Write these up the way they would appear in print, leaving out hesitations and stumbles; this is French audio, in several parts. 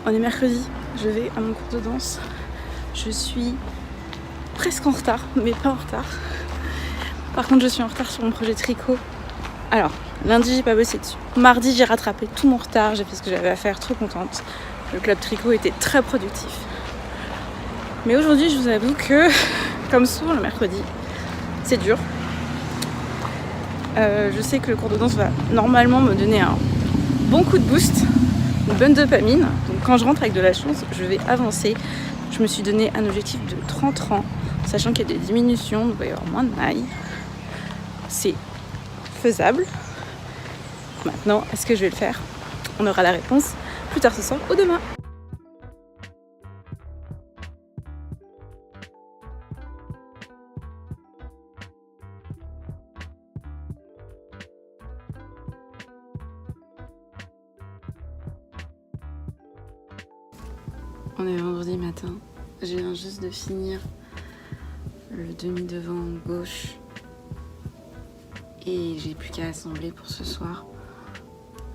On est mercredi, je vais à mon cours de danse. Je suis presque en retard, mais pas en retard. Par contre, je suis en retard sur mon projet tricot. Alors, lundi, j'ai pas bossé dessus. Mardi, j'ai rattrapé tout mon retard, j'ai fait ce que j'avais à faire, trop contente. Le club tricot était très productif. Mais aujourd'hui, je vous avoue que, comme souvent le mercredi, c'est dur. Je sais que le cours de danse va normalement me donner un bon coup de boost, une bonne dopamine. Donc quand je rentre avec de la chance, je vais avancer. Je me suis donné un objectif de 30 rangs, sachant qu'il y a des diminutions, donc il va y avoir moins de mailles. C'est faisable. Maintenant, est-ce que je vais le faire? On aura la réponse plus tard ce soir ou demain. On est vendredi matin, je viens juste de finir le demi-devant gauche et j'ai plus qu'à assembler pour ce soir.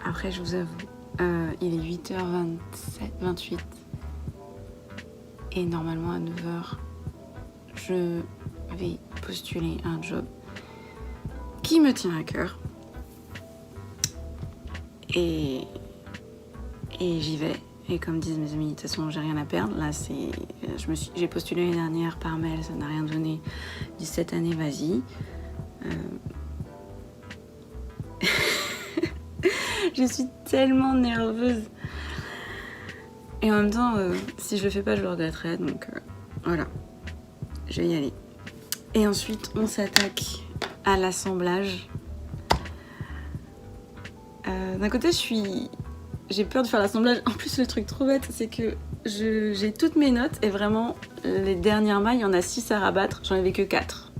Après, je vous avoue, il est 8h28 et normalement à 9h, je vais postuler un job qui me tient à cœur et j'y vais. Et comme disent mes amis, de toute façon, j'ai rien à perdre. Là, j'ai postulé l'année dernière par mail, ça n'a rien donné. Dit cette année, vas-y. Je suis tellement nerveuse. Et en même temps, si je le fais pas, je le regretterai. Donc voilà, je vais y aller. Et ensuite, on s'attaque à l'assemblage. D'un côté, j'ai peur de faire l'assemblage. En plus, le truc trop bête, c'est que j'ai toutes mes notes et vraiment, les dernières mailles, il y en a 6 à rabattre. J'en avais que 4.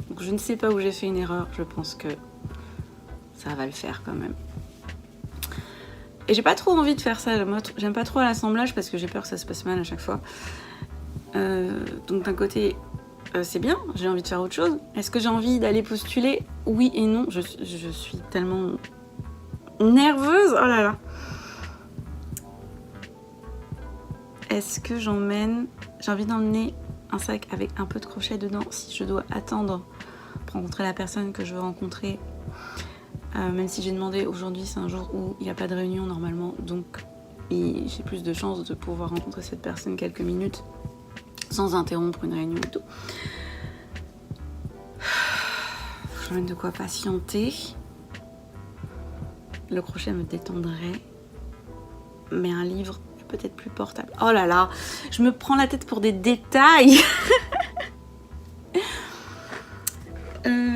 Donc je ne sais pas où j'ai fait une erreur. Je pense que ça va le faire quand même. Et j'ai pas trop envie de faire ça. Moi, j'aime pas trop l'assemblage parce que j'ai peur que ça se passe mal à chaque fois. Donc d'un côté, c'est bien. J'ai envie de faire autre chose. Est-ce que j'ai envie d'aller postuler? Oui et non. Je suis tellement nerveuse. Oh là là. Est-ce que j'ai envie d'emmener un sac avec un peu de crochet dedans si je dois attendre pour rencontrer la personne que je veux rencontrer. Même si j'ai demandé aujourd'hui, c'est un jour où il n'y a pas de réunion normalement, donc j'ai plus de chances de pouvoir rencontrer cette personne quelques minutes sans interrompre une réunion et tout. J'emmène de quoi patienter. Le crochet me détendrait, mais un livre peut-être plus portable. Oh là là, je me prends la tête pour des détails.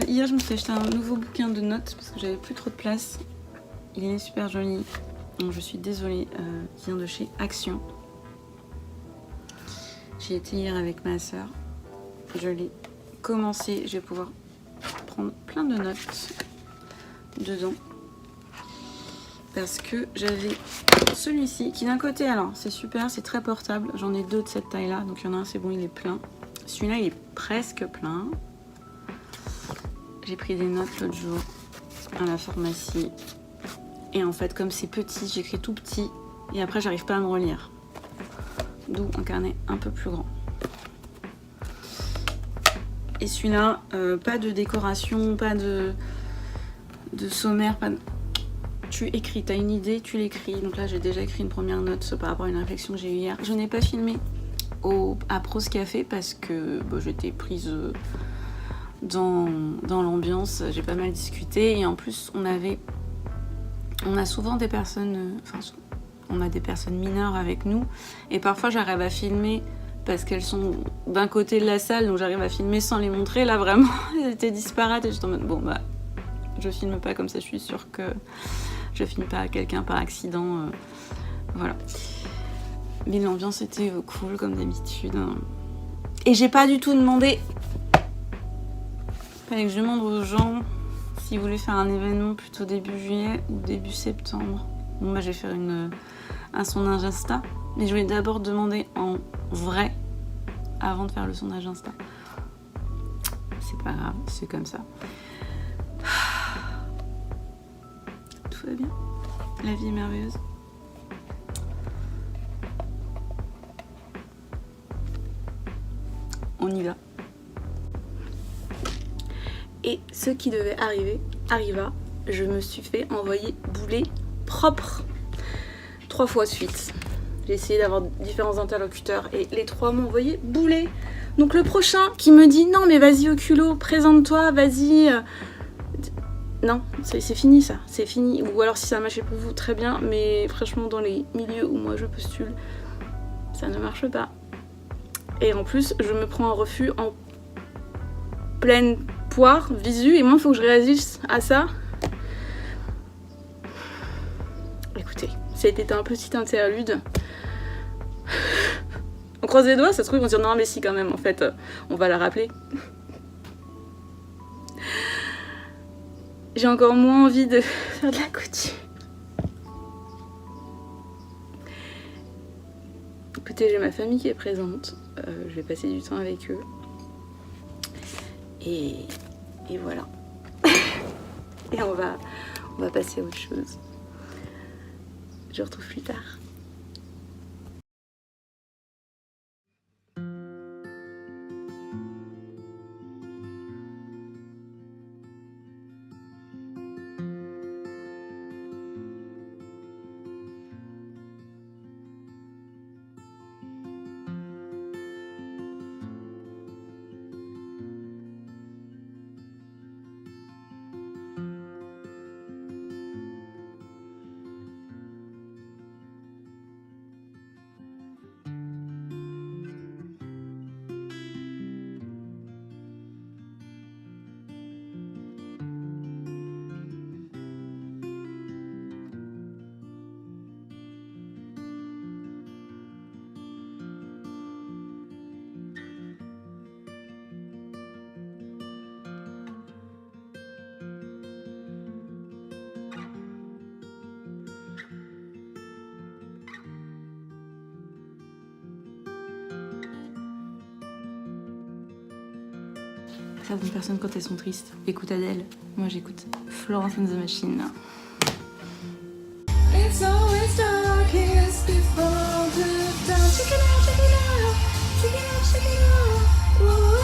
Hier, je me suis acheté un nouveau bouquin de notes parce que j'avais plus trop de place. Il est super joli. Donc, je suis désolée. Il vient de chez Action. J'y étais hier avec ma soeur. Je l'ai commencé. Je vais pouvoir prendre plein de notes dedans. Parce que j'avais celui-ci qui d'un côté, alors c'est super, c'est très portable. J'en ai 2 de cette taille-là. Donc il y en a un, c'est bon, il est plein. Celui-là, il est presque plein. J'ai pris des notes l'autre jour à la pharmacie. Et en fait, comme c'est petit, j'écris tout petit. Et après, j'arrive pas à me relire. D'où un carnet un peu plus grand. Et celui-là, pas de décoration, pas de sommaire, pas de... Tu écris, t'as une idée, tu l'écris. Donc là, j'ai déjà écrit une première note par rapport à une réflexion que j'ai eue hier. Je n'ai pas filmé à Prose Café parce que j'étais prise... dans l'ambiance, j'ai pas mal discuté et en plus on a souvent des personnes, on a des personnes mineures avec nous et parfois j'arrive à filmer parce qu'elles sont d'un côté de la salle, donc j'arrive à filmer sans les montrer. Là vraiment elles étaient disparates et j'étais en mode je filme pas, comme ça je suis sûre que je filme pas quelqu'un par accident, voilà. Mais l'ambiance était cool comme d'habitude et j'ai pas du tout demandé. Il fallait que je demande aux gens s'ils voulaient faire un événement plutôt début juillet ou début septembre. Bon, je vais faire un sondage Insta, mais je voulais d'abord demander en vrai avant de faire le sondage Insta. C'est pas grave, c'est comme ça. Tout va bien. La vie est merveilleuse. on y va. Et ce qui devait arriver, arriva. Je me suis fait envoyer bouler propre 3 fois de suite. J'ai essayé d'avoir différents interlocuteurs et les 3 m'ont envoyé bouler. Donc le prochain qui me dit non mais vas-y au culot, présente-toi, vas-y. Non, c'est fini ça, c'est fini. Ou alors si ça a marché pour vous, très bien. Mais franchement dans les milieux où moi je postule, ça ne marche pas. Et en plus je me prends un refus en pleine poire, visu. Et moi il faut que je réagisse à ça. Écoutez, c'était un petit interlude. On croise les doigts, ça se trouve, ils vont dire non, mais si, quand même, en fait, on va la rappeler. J'ai encore moins envie de faire de la couture. Écoutez, j'ai ma famille qui est présente. Je vais passer du temps avec eux. Et voilà. Et on va passer à autre chose. Je vous retrouve plus tard. Certaines personnes, quand elles sont tristes, écoutent Adèle. Moi, j'écoute Florence and the Machine. It's always darkest before the dawn. Check it out, check it out, check it out, check it out. Whoa.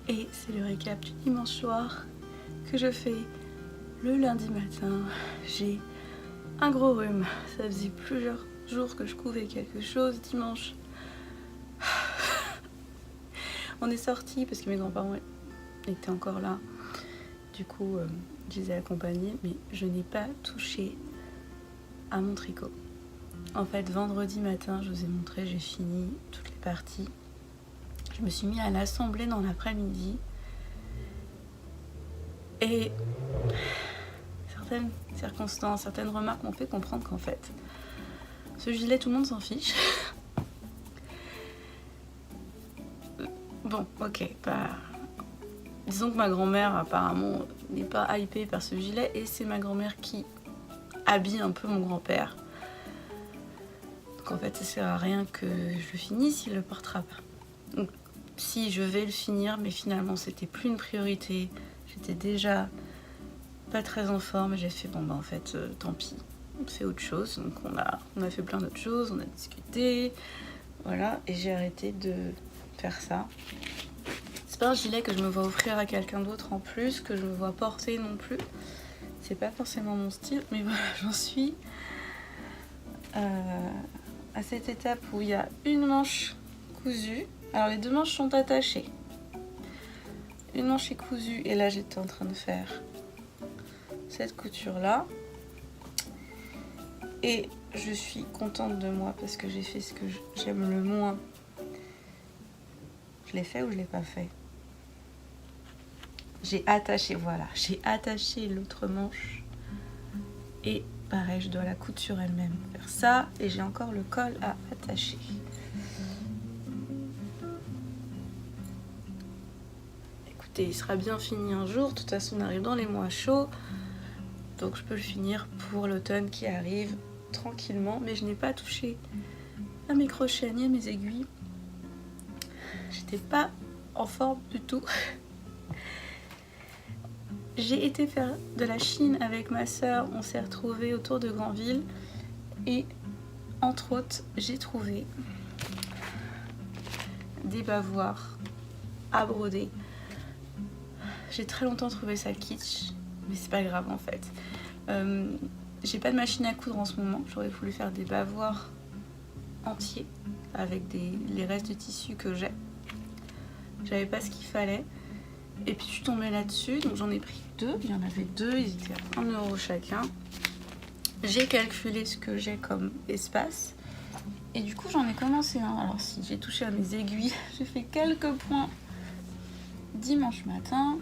Et c'est le récap du dimanche soir que je fais le lundi matin. J'ai un gros rhume. Ça faisait plusieurs jours que je couvais quelque chose. Dimanche, on est sortis parce que mes grands-parents étaient encore là. Du coup, je les ai accompagnés, mais je n'ai pas touché à mon tricot. En fait, vendredi matin, je vous ai montré, j'ai fini toutes les parties. Je me suis mis à l'assembler dans l'après-midi. Et certaines circonstances, certaines remarques m'ont fait comprendre qu'en fait, ce gilet, tout le monde s'en fiche. Bon, ok, pas... Disons que ma grand-mère, apparemment, n'est pas hypée par ce gilet. Et c'est ma grand-mère qui habille un peu mon grand-père. Donc en fait, ça sert à rien que je le finisse, il le portera pas. Donc, si je vais le finir, mais finalement c'était plus une priorité. J'étais déjà pas très en forme et j'ai fait bon bah en fait tant pis. fait autre chose. Donc on a fait plein d'autres choses, on a discuté, voilà, et j'ai arrêté de faire ça. C'est pas un gilet que je me vois offrir à quelqu'un d'autre en plus, que je me vois porter non plus. C'est pas forcément mon style, mais voilà, j'en suis à cette étape où il y a une manche cousue. Alors les deux manches sont attachées. Une manche est cousue et là j'étais en train de faire cette couture là. Et je suis contente de moi parce que j'ai fait ce que j'aime le moins. Je l'ai fait ou je l'ai pas fait? J'ai attaché, voilà, j'ai attaché l'autre manche. Et pareil, je dois la coudre sur elle-même. Faire ça, et j'ai encore le col à attacher. Écoutez, il sera bien fini un jour. De toute façon, on arrive dans les mois chauds. Donc je peux le finir pour l'automne qui arrive tranquillement. Mais je n'ai pas touché à mes crochets ni à mes aiguilles. J'étais pas en forme du tout. J'ai été faire de la Chine avec ma soeur, on s'est retrouvés autour de Granville et entre autres j'ai trouvé des bavoirs à broder. J'ai très longtemps trouvé ça kitsch, mais c'est pas grave en fait. J'ai pas de machine à coudre en ce moment, j'aurais voulu faire des bavoirs entiers avec les restes de tissu que j'ai. J'avais pas ce qu'il fallait. Et puis je suis tombée là-dessus, donc j'en ai pris deux. Il y en avait deux, ils étaient à 1 € chacun. J'ai calculé ce que j'ai comme espace. Et du coup j'en ai commencé un. Alors si j'ai touché à mes aiguilles, j'ai fait quelques points dimanche matin.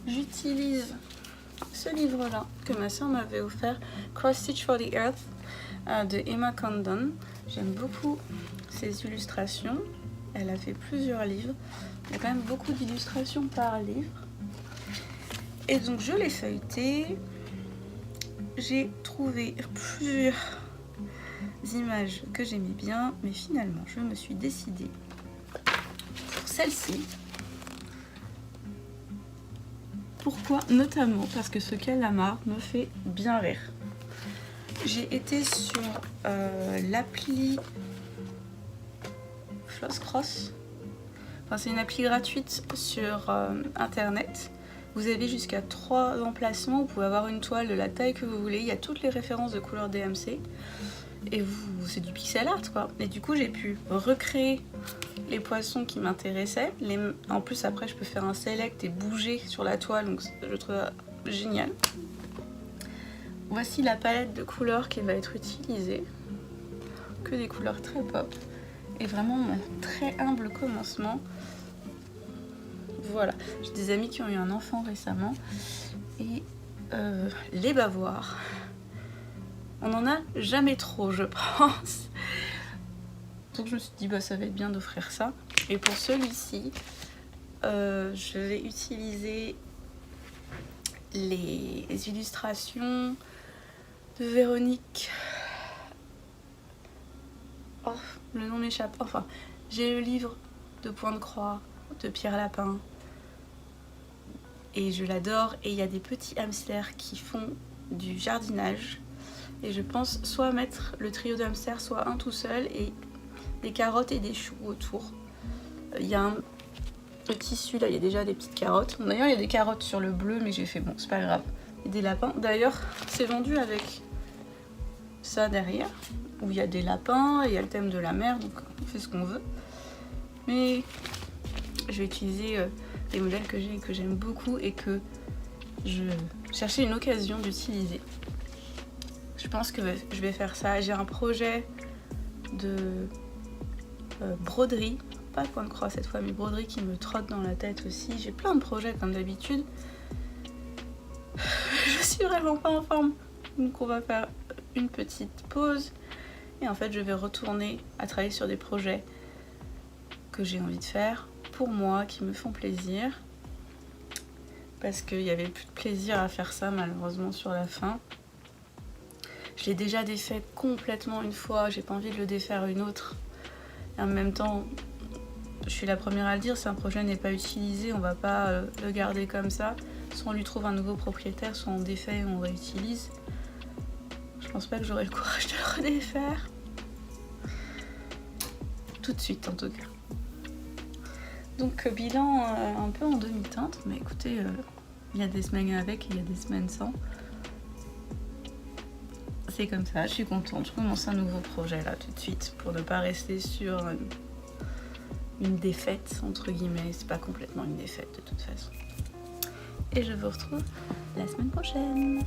J'utilise ce livre-là que ma soeur m'avait offert, Cross Stitch for the Earth de Emma Condon. J'aime beaucoup ses illustrations. Elle a fait plusieurs livres. Il y a quand même beaucoup d'illustrations par livre. Et donc je l'ai feuilleté. J'ai trouvé plusieurs images que j'aimais bien. Mais finalement, je me suis décidée pour celle-ci. Pourquoi? Notamment parce que ce qu'elle amarre me fait bien rire. J'ai été sur l'appli Flosscross. Enfin, c'est une appli gratuite sur internet. Vous avez jusqu'à 3 emplacements. Vous pouvez avoir une toile de la taille que vous voulez. Il y a toutes les références de couleurs DMC. Et c'est du pixel art quoi. Et du coup, j'ai pu recréer les poissons qui m'intéressaient. En plus, après, je peux faire un select et bouger sur la toile. Donc, je trouve ça génial. Voici la palette de couleurs qui va être utilisée. Que des couleurs très pop. Et vraiment mon très humble commencement. Voilà, j'ai des amis qui ont eu un enfant récemment. Et les bavoirs, on n'en a jamais trop, je pense. Donc je me suis dit, bah, ça va être bien d'offrir ça. Et pour celui-ci, je vais utiliser les illustrations de Véronique. Oh, le nom m'échappe. Enfin, j'ai le livre de Point de Croix de Pierre Lapin. Et je l'adore. Et il y a des petits hamsters qui font du jardinage. Et je pense soit mettre le trio de hamsters, soit un tout seul. Et des carottes et des choux autour. Il y a le tissu, là, il y a déjà des petites carottes. D'ailleurs, il y a des carottes sur le bleu, mais j'ai fait, bon, c'est pas grave. Et des lapins. D'ailleurs, c'est vendu avec ça derrière, où il y a des lapins, et il y a le thème de la mer, donc on fait ce qu'on veut. Mais je vais utiliser des modèles que j'ai et que j'aime beaucoup et que je cherchais une occasion d'utiliser. Je pense que je vais faire ça. J'ai un projet de broderie, pas Point de Croix cette fois, mais broderie qui me trotte dans la tête aussi. J'ai plein de projets comme d'habitude. Je suis vraiment pas en forme, donc on va faire une petite pause et en fait je vais retourner à travailler sur des projets que j'ai envie de faire pour moi, qui me font plaisir, parce qu'il n'y avait plus de plaisir à faire ça malheureusement sur la fin. Je l'ai déjà défait complètement une fois, j'ai pas envie de le défaire une autre. Et en même temps, je suis la première à le dire, si un projet n'est pas utilisé, on va pas le garder comme ça. Soit on lui trouve un nouveau propriétaire, soit on défait et on réutilise. Je pense pas que j'aurai le courage de le redéfaire. Tout de suite en tout cas. Donc bilan un peu en demi-teinte, mais écoutez, il y a des semaines avec et il y a des semaines sans. C'est comme ça, je suis contente. Je commence un nouveau projet là tout de suite pour ne pas rester sur une défaite entre guillemets. C'est pas complètement une défaite de toute façon. Et je vous retrouve la semaine prochaine.